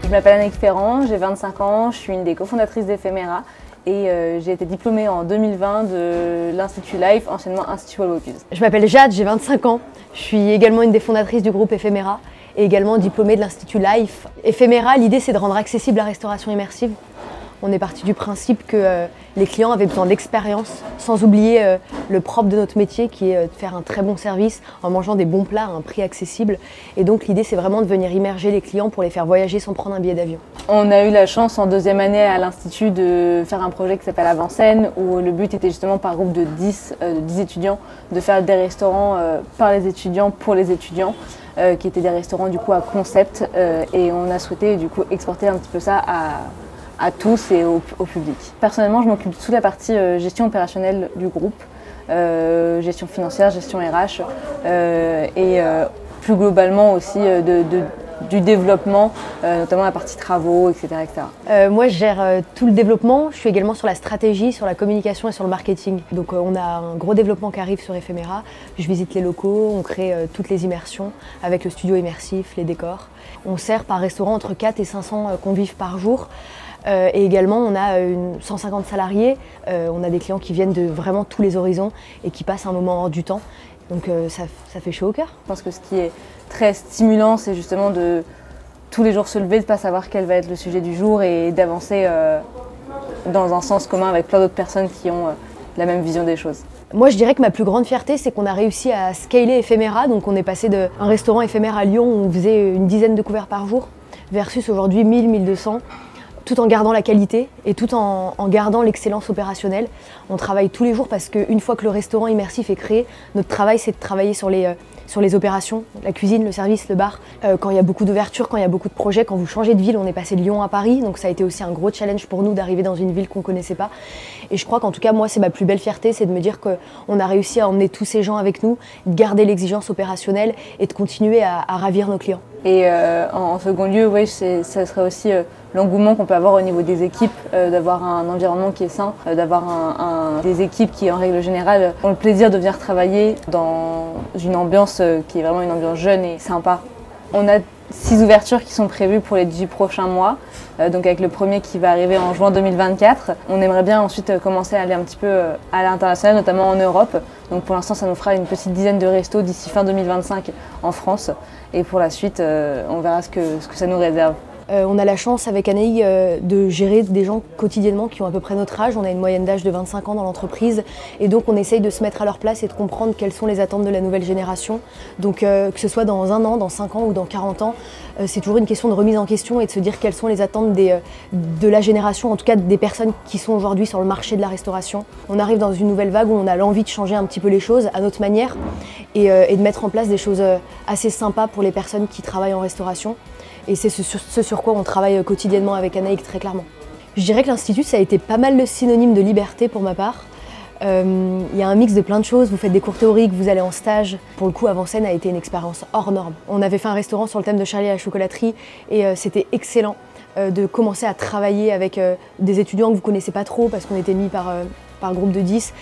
Je m'appelle Anaïs Ferrand, j'ai 25 ans, je suis une des cofondatrices d'Ephéméra et j'ai été diplômée en 2020 de l'Institut Life, anciennement Institut Wallwalkers. Je m'appelle Jade, j'ai 25 ans, je suis également une des fondatrices du groupe Ephéméra et également diplômée de l'Institut Life. Ephéméra, l'idée c'est de rendre accessible la restauration immersive. On est parti du principe que les clients avaient besoin d'expérience, sans oublier le propre de notre métier qui est de faire un très bon service en mangeant des bons plats à un prix accessible. Et donc l'idée c'est vraiment de venir immerger les clients pour les faire voyager sans prendre un billet d'avion. On a eu la chance en deuxième année à l'Institut de faire un projet qui s'appelle Avant-Scène, où le but était justement par groupe de 10 étudiants de faire des restaurants par les étudiants pour les étudiants. Qui étaient des restaurants du coup à concept et on a souhaité du coup exporter un petit peu ça à tous et au public. Personnellement, je m'occupe de toute la partie gestion opérationnelle du groupe, gestion financière, gestion RH et plus globalement aussi du développement, notamment la partie travaux, etc. Moi, je gère tout le développement. Je suis également sur la stratégie, sur la communication et sur le marketing. Donc on a un gros développement qui arrive sur Ephéméra. Je visite les locaux, on crée toutes les immersions avec le studio immersif, les décors. On sert par restaurant entre 4 et 500 convives par jour. Et également, on a 150 salariés. On a des clients qui viennent de vraiment tous les horizons et qui passent un moment hors du temps. Donc ça fait chaud au cœur. Je pense que ce qui est très stimulant, c'est justement de tous les jours se lever, de ne pas savoir quel va être le sujet du jour et d'avancer dans un sens commun avec plein d'autres personnes qui ont la même vision des choses. Moi, je dirais que ma plus grande fierté, c'est qu'on a réussi à scaler Ephéméra. Donc on est passé d'un restaurant éphémère à Lyon où on faisait une dizaine de couverts par jour versus aujourd'hui 1000, 1200. Tout en gardant la qualité et tout en gardant l'excellence opérationnelle. On travaille tous les jours parce qu'une fois que le restaurant immersif est créé, notre travail c'est de travailler sur les opérations, la cuisine, le service, le bar. Quand il y a beaucoup d'ouvertures, quand il y a beaucoup de projets, quand vous changez de ville, on est passé de Lyon à Paris, donc ça a été aussi un gros challenge pour nous d'arriver dans une ville qu'on ne connaissait pas. Et je crois qu'en tout cas, moi, c'est ma plus belle fierté, c'est de me dire qu'on a réussi à emmener tous ces gens avec nous, de garder l'exigence opérationnelle et de continuer à ravir nos clients. Et en second lieu, oui, ça serait aussi l'engouement qu'on peut avoir au niveau des équipes, d'avoir un environnement qui est sain, d'avoir des équipes qui, en règle générale, ont le plaisir de venir travailler dans une ambiance qui est vraiment une ambiance jeune et sympa. On a 6 ouvertures qui sont prévues pour les 18 prochains mois, donc avec le premier qui va arriver en juin 2024. On aimerait bien ensuite commencer à aller un petit peu à l'international, notamment en Europe. Donc pour l'instant, ça nous fera une petite dizaine de restos d'ici fin 2025 en France. Et pour la suite, on verra ce que ça nous réserve. On a la chance avec Anaïs de gérer des gens quotidiennement qui ont à peu près notre âge. On a une moyenne d'âge de 25 ans dans l'entreprise et donc on essaye de se mettre à leur place et de comprendre quelles sont les attentes de la nouvelle génération. Donc que ce soit dans 1 an, dans 5 ans ou dans 40 ans, c'est toujours une question de remise en question et de se dire quelles sont les attentes de la génération, en tout cas des personnes qui sont aujourd'hui sur le marché de la restauration. On arrive dans une nouvelle vague où on a l'envie de changer un petit peu les choses à notre manière et de mettre en place des choses assez sympas pour les personnes qui travaillent en restauration. Et c'est ce sur quoi on travaille quotidiennement avec Anaïs très clairement. Je dirais que l'Institut, ça a été pas mal le synonyme de liberté pour ma part. Il y a un mix de plein de choses, vous faites des cours théoriques, vous allez en stage. Pour le coup, Avant-Scène a été une expérience hors norme. On avait fait un restaurant sur le thème de Charlie à la chocolaterie et c'était excellent de commencer à travailler avec des étudiants que vous ne connaissez pas trop parce qu'on était mis par groupe de 10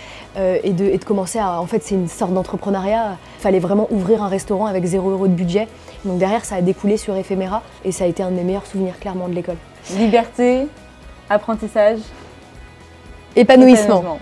et de commencer à... En fait, c'est une sorte d'entrepreneuriat. Il fallait vraiment ouvrir un restaurant avec 0 € de budget. Donc derrière, ça a découlé sur Ephéméra et ça a été un de mes meilleurs souvenirs, clairement, de l'école. Liberté, apprentissage, épanouissement.